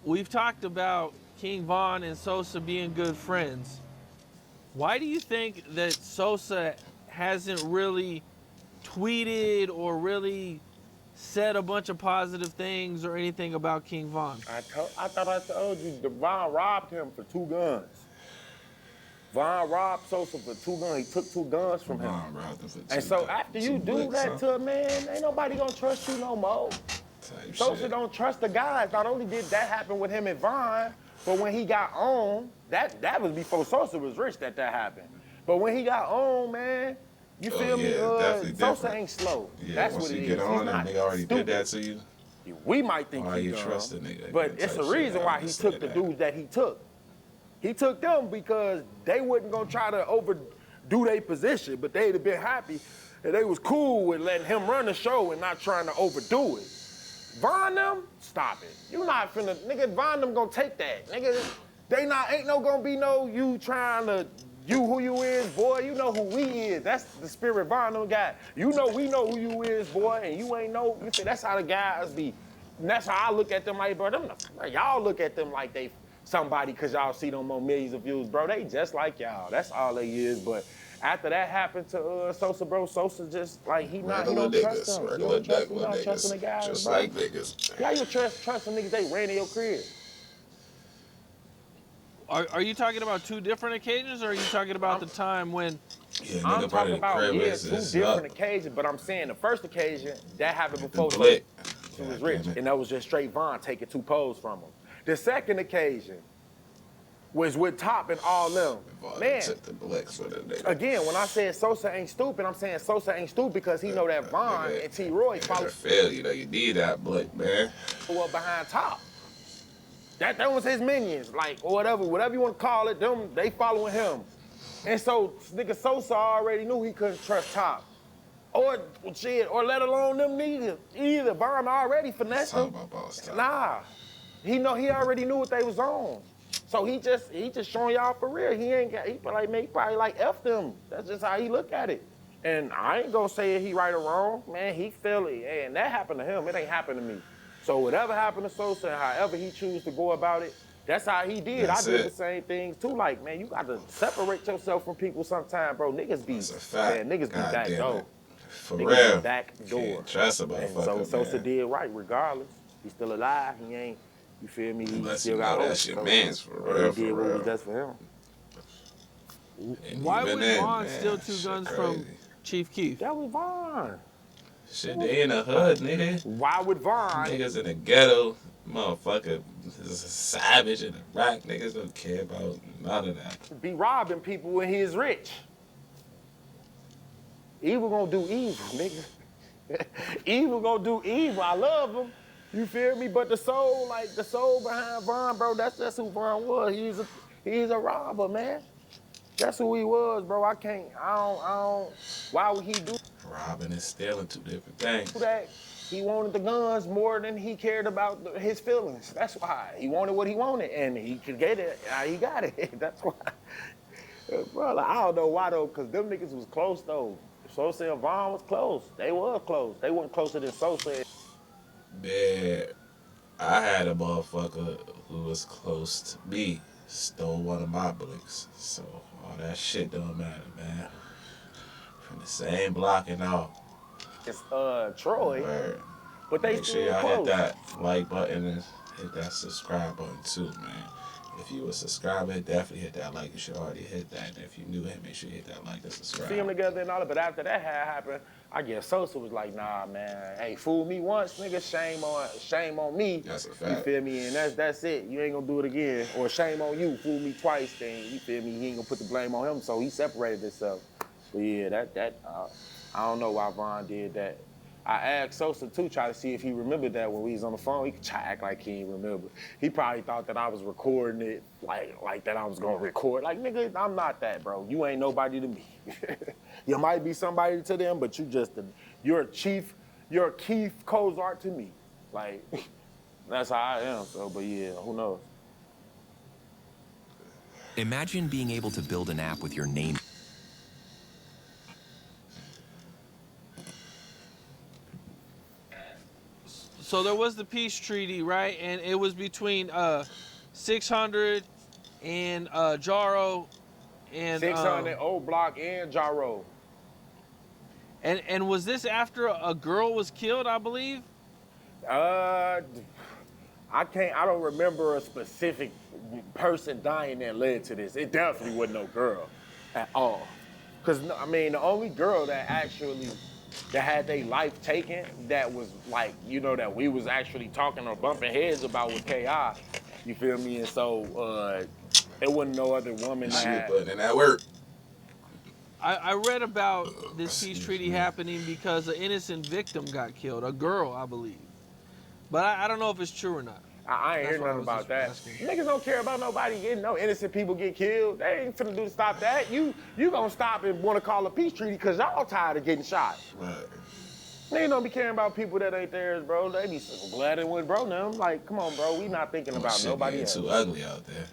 we've talked about King Von and Sosa being good friends. Why do you think that Sosa hasn't really tweeted or really said a bunch of positive things or anything about King Von? I thought I told you, Von robbed him for 2 guns. Von robbed Sosa for 2 guns. He took 2 guns from him. Von robbed him for 2 And so after you do that to a man, ain't nobody gonna trust you no more. Sosa don't trust the guys. Not only did that happen with him and Von, but when he got on, that was before Sosa was rich that happened. But when he got on, man, you feel me? Sosa ain't slow. Yeah, that's once what it you is. get on He's and they already stupid. did that to you. We might think Why he you dumb, trust the nigga? but it's a reason why he took the dudes that he took. He took them because they wasn't gonna try to overdo their position, but they'd have been happy and they was cool with letting him run the show and not trying to overdo it. Von them, stop it. You not finna, nigga, Von them gonna take that. Nigga, ain't gonna be no you trying to, you who you is, boy, you know who we is. That's the spirit Von them got. You know we know who you is, boy, and you ain't know, you see, that's how the guys be. And that's how I look at them like, bro, y'all look at them like they somebody cause y'all see them on millions of views, bro. They just like y'all. That's all they is. But after that happened to Sosa, bro, Sosa just like he don't trust them. He don't trust the guys, just bro. like niggas. Yeah, you trust them niggas. They ran in your crib. Are you talking about 2 different occasions, or are you talking about the time when? Yeah, I'm talking about 2 different occasions, but I'm saying the first occasion that happened before he was rich, and that was just straight Von taking 2 poles from him. The second occasion was with Top and all them. Man, again, when I said Sosa ain't stupid, I'm saying Sosa ain't stupid because he know that Von and T-Roy follow. You know, you need that blick, man. Well, behind Top. That was his minions, like, or whatever you want to call it, they following him. And so, nigga Sosa already knew he couldn't trust Top. Or let alone them niggas. Either Von already finessed him. Nah. He already knew what they was on. So he just showing y'all for real. He probably like F them. That's just how he look at it. And I ain't gonna say he right or wrong. Man, he feel it. And that happened to him. It ain't happened to me. So whatever happened to Sosa and however he choose to go about it, that's how he did. I did the same things too. Like, man, you got to separate yourself from people sometime, bro. Niggas be back door. For real. Back door. Trust a motherfucker, and so Sosa did right regardless. He's still alive. He ain't, you feel me? He still got hope. That's your man's for real. He did what was best for him. Why would Von steal 2 guns from Chief Keef? That was Von. Shit, they in the hood, nigga. Why would Von? Niggas in the ghetto, motherfucker, is a savage in Iraq. Niggas don't care about none of that. Be robbing people when he is rich. Evil gonna do evil, nigga. Evil gonna do evil. I love him. You feel me? But the soul behind Von, bro, that's just who Von was. He's a robber, man. That's who he was, bro. I don't, why would he do robbing and stealing 2 different things. that? He wanted the guns more than he cared about his feelings. That's why. He wanted what he wanted, and he could get it. He got it. That's why. Bro, I don't know why, though, because them niggas was close, though. Sosa and Von was close. They was close. They weren't closer than Sosa. Man, I had a motherfucker who was close to me stole one of my blicks. So all that shit don't matter, man. From the same block and all. It's Troy. Word. But they Make still sure y'all close. hit that like button and hit that subscribe button too, man. If you a subscriber, definitely hit that like. You should already hit that. And if you new here, make sure you hit that like and subscribe. See them together and all that, but after that had happened, I guess Sosa was like, nah, man, hey, fool me once, nigga, shame on me. That's a fact. You feel me? And that's it. You ain't gonna do it again. Or shame on you, fool me twice, then you feel me? He ain't gonna put the blame on him, so he separated himself. But yeah, I don't know why Von did that. I asked Sosa too, try to see if he remembered that when we was on the phone. He could try to act like he didn't remember. He probably thought that I was recording it, like that I was gonna record. Like, nigga, I'm not that, bro. You ain't nobody to me. You might be somebody to them, but you're a Keef Cozart to me. Like, that's how I am. So, but yeah, who knows? Imagine being able to build an app with your name. So there was the peace treaty, right? And it was between 600 and Jaro and 600 Old Block and Jaro. and was this after a girl was killed, I believe? I don't remember a specific person dying that led to this. It definitely wasn't no girl at all. Cause I mean, the only girl that had their life taken, that was like, you know, that we was actually talking or bumping heads about with K.I. You feel me? And so it wasn't no other woman that She had. putting in that work. I read about this peace treaty happening because an innocent victim got killed, a girl, I believe. But I don't know if it's true or not. I ain't hear nothing about that. Niggas don't care about nobody getting no innocent people get killed. They ain't finna do to stop that. You gonna stop and wanna call a peace treaty because y'all tired of getting shot. Right. Niggas don't be caring about people that ain't theirs, bro. They be so glad it went bro now. I'm like, come on, bro. We not thinking about Shit nobody getting else. too ugly out there.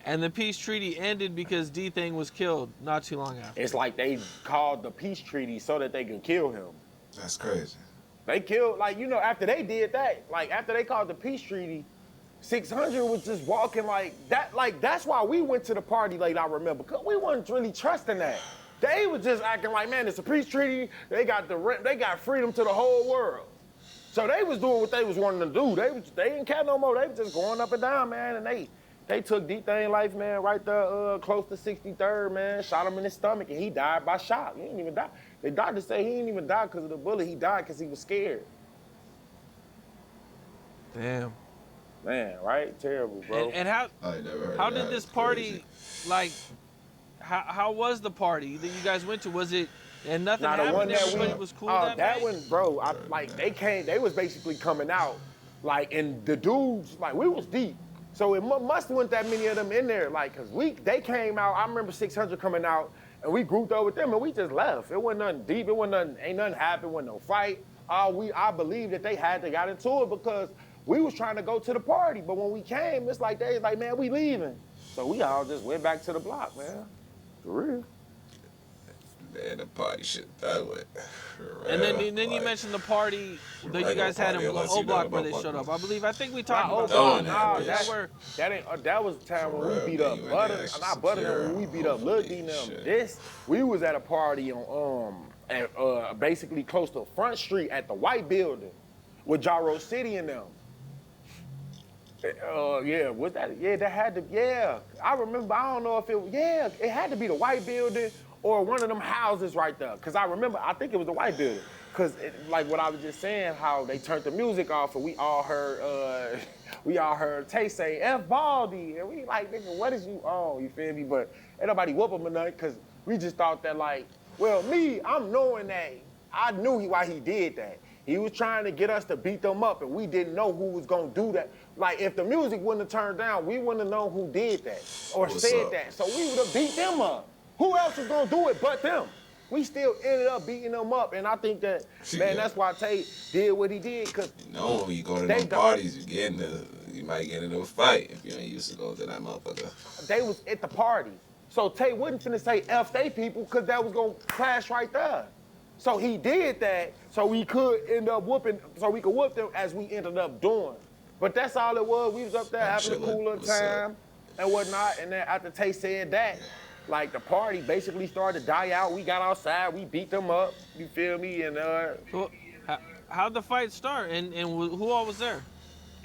And the peace treaty ended because D-Thing was killed not too long after. It's like they called the peace treaty so that they could kill him. That's crazy. They killed, like, you know, after they did that, like, after they called the peace treaty, 600 was just walking like that. Like, that's why we went to the party late, I remember, because we wasn't really trusting that. They was just acting like, man, it's a peace treaty. They got freedom to the whole world. So they was doing what they was wanting to do. They didn't care no more. They was just going up and down, man, and they took D-Thing life, man, right there close to 63rd, man, shot him in his stomach, and he died by shot. He didn't even die. The doctors say he didn't even die because of the bullet. He died because he was scared. Damn. Man, right? Terrible, bro. And how did this party, like, how was the party that you guys went to? Was it, and nothing Now, the happened, one that everybody was cool that night? one, bro, they was basically coming out, like, and the dudes, like, we was deep. So it must weren't that many of them in there, like, cause they came out. I remember 600 coming out, and we grouped up with them, and we just left. It wasn't nothing deep. It wasn't nothing. Ain't nothing happened. Wasn't no fight. I believe that they got into it because we was trying to go to the party, but when we came, it's like they was like, man, we leaving. So we all just went back to the block, man. For real. Man, the party shit that way. And then you mentioned the party that you guys had in O Block where they showed up. I think we talked about that. That was the time when we beat up Butter, not Butter, when we beat up Lil D and them. We was at a party on basically close to Front Street at the White Building with Jaro City and them. Was that? Yeah, that had to. Yeah, I remember. I don't know if it. Yeah, it had to be the White Building or one of them houses right there. Cause I remember. I think it was the White Building. Cause like what I was just saying, how they turned the music off and we all heard Tay say F Baldy, and we like, nigga, what is you on? You feel me? But ain't nobody whoop him or nothing. Cause we just thought that like, well, I'm knowing that I knew why he did that. He was trying to get us to beat them up, and we didn't know who was gonna do that. Like, if the music wouldn't have turned down, we wouldn't have known who did that or said that. So we would have beat them up. Who else was gonna do it but them? We still ended up beating them up, and I think that, man, that's why Tay did what he did, cause when you go to them parties, you might get into a fight if you ain't used to go to that motherfucker. They was at the party. So Tay wasn't finna say F they people, cause that was gonna clash right there. So he did that so we could end up whoop them as we ended up doing. But that's all it was. We was up there having a cool little time and whatnot. And then after Tay said that, like, the party basically started to die out. We got outside, we beat them up, you feel me? And Well, how'd the fight start? And who all was there?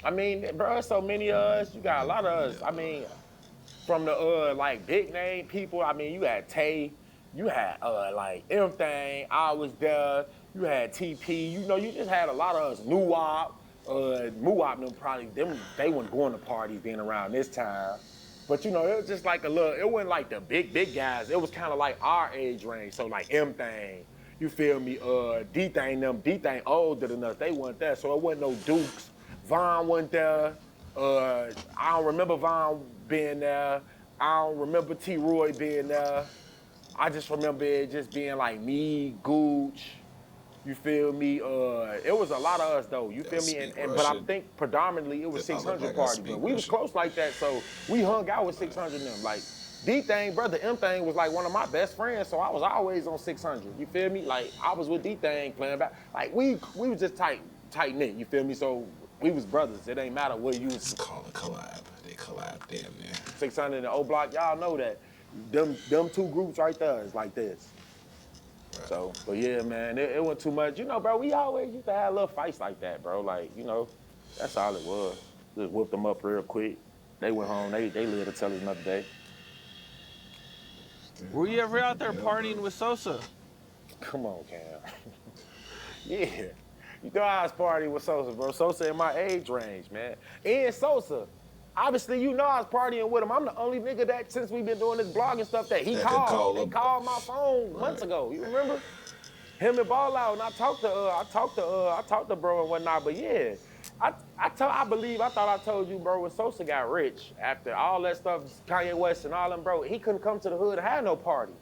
I mean, bro, so many of us, you got a lot of us. I mean, from the like big name people, I mean, you had Tay. You had like everything. I was there. You had TP. You know, you just had a lot of us. Muwop, they weren't going to parties being around this time. But you know, it was just like it wasn't like the big guys. It was kind of like our age range. So like M-Thing, you feel me? D-Thing older than us. They weren't there. So it wasn't no Dukes. Von wasn't there. I don't remember Von being there. I don't remember T-Roy being there. I just remember it just being like me, Gooch, you feel me? It was a lot of us though, you feel me? But I think predominantly it was 600 party, but we was close like that, so we hung out with 600 of them. Like D-Thing, brother M-Thing was like one of my best friends, so I was always on 600, you feel me? Like I was with D-Thing playing back, like we was just tight tight knit. You feel me? So we was brothers. It ain't matter what you It's was. called a collab. They collab damn near. 600 in the O Block. Y'all know that. Them two groups right there is like this. Right. So, but yeah, man, it wasn't too much. You know, bro, we always used to have little fights like that, bro. Like, you know, that's all it was. Just whooped them up real quick. They went home. They lived to tell us another day. Were you ever out there partying with Sosa? Come on, Cam. Yeah. You know I was partying with Sosa, bro. Sosa in my age range, man. And Sosa, obviously, you know I was partying with him. I'm the only nigga that, since we've been doing this blog and stuff, that he That could called. call They him. called my phone months ago. You remember? Him and Ball Out, and I talked to bro and whatnot. But yeah, I thought I told you, bro, when Sosa got rich, after all that stuff, Kanye West and all them, bro, he couldn't come to the hood and have no parties.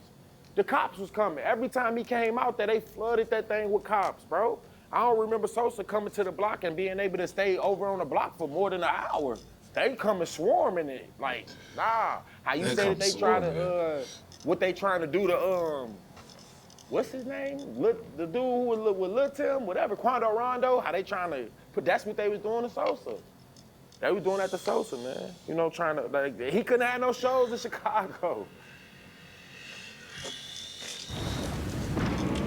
The cops was coming. Every time he came out there, they flooded that thing with cops, bro. I don't remember Sosa coming to the block and being able to stay over on the block for more than an hour. They coming swarming it. Like, nah. How you They say come that they try swarming to, what they trying to do to, what's his name? The dude who was with Lil Tim, whatever, Quando Rondo, how they trying to put, that's what they was doing to Sosa. They was doing that to Sosa, man. You know, trying to, like, he couldn't have no shows in Chicago.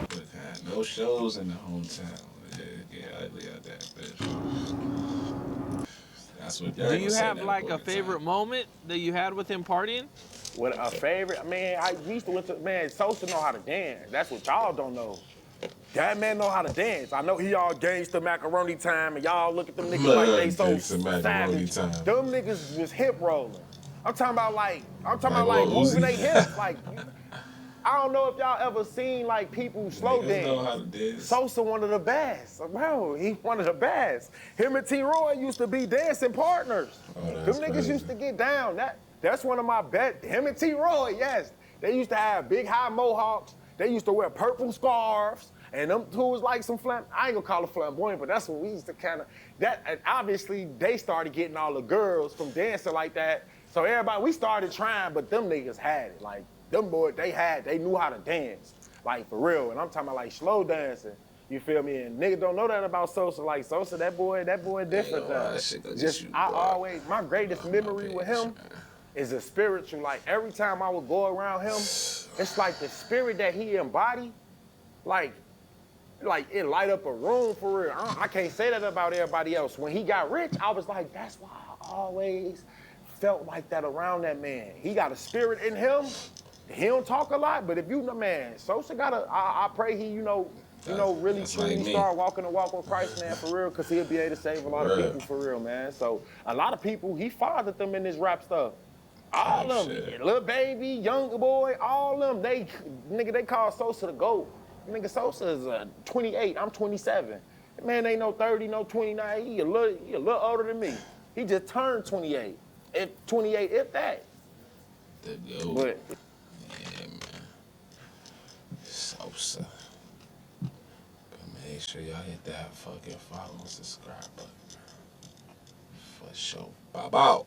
But had no shows in the hometown. Get ugly out that bitch. That's what. Do you have like a favorite moment that you had with him partying? What a favorite, man, we used to went to, man, Sosa know how to dance. That's what y'all don't know. That man know how to dance. I know he all gangsta macaroni time, and y'all look at them niggas like they so Gangsta macaroni savage. time. Them niggas was hip rolling. I'm talking about like Lil moving Uzi? they hips. Like, I don't know if y'all ever seen like people slow Niggas dance. know how to dance. Sosa one of the best, bro. He one of the best. Him and T-Roy used to be dancing partners. Oh, Them that's niggas crazy. used to get down. That's one of my bet. Him and T-Roy, yes. They used to have big high mohawks. They used to wear purple scarves. And them two was like some I ain't gonna call it flamboyant, but that's what we used to kind of, and obviously they started getting all the girls from dancing like that. So everybody, we started trying, but them niggas had it. Like, them boys, they knew how to dance. Like, for real. And I'm talking about like slow dancing. You feel me? And niggas don't know that about Sosa. Like, Sosa, that boy different. That shit gonna get Just, you, I boy. always, my greatest memory with him bitch. is a spiritual. Like, every time I would go around him, it's like the spirit that he embodied, like it light up a room for real. I can't say that about everybody else. When he got rich, I was like, that's why I always felt like that around that man. He got a spirit in him. He don't talk a lot, but if you know, man, Sosa I pray he, really That's truly like me. start walking the walk with Christ, man, for real, because he'll be able to save a lot of Right. people for real, man. So a lot of people, he fathered them in this rap stuff. All Oh, of them, shit. Lil Baby, Young Boy, all of them, they call Sosa the GOAT. Nigga, Sosa is 28, I'm 27. That man ain't no 30, no 29, he a little older than me. He just turned 28. If 28, if that. The goat. But Yeah, man. Sosa. But make sure y'all hit that fucking follow and subscribe button. For sure. Bow bow.